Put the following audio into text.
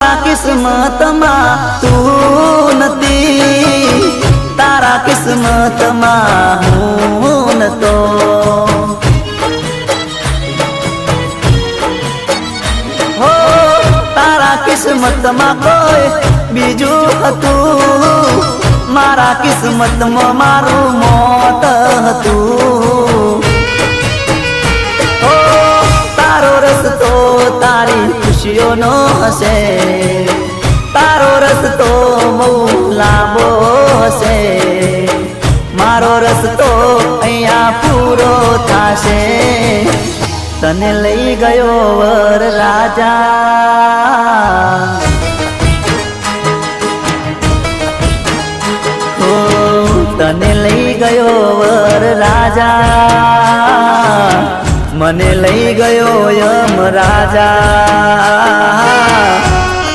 किस्मत में तू नती, तारा किस्मत में हूँ न तो। हो तारा किस्मत में कोई बीजू हतू, मारा किस्मत में मारू मौत हतू। हो तारो रस्तो तारी खुशियों नो हसे, तारो रस्तो बहू लांबो हसे, मारो रस्तो अहिया पूरो थाशे। तने लई गयो वर राजा, हो तने लई गयो वर राजा, मने लई गयो यम राजा।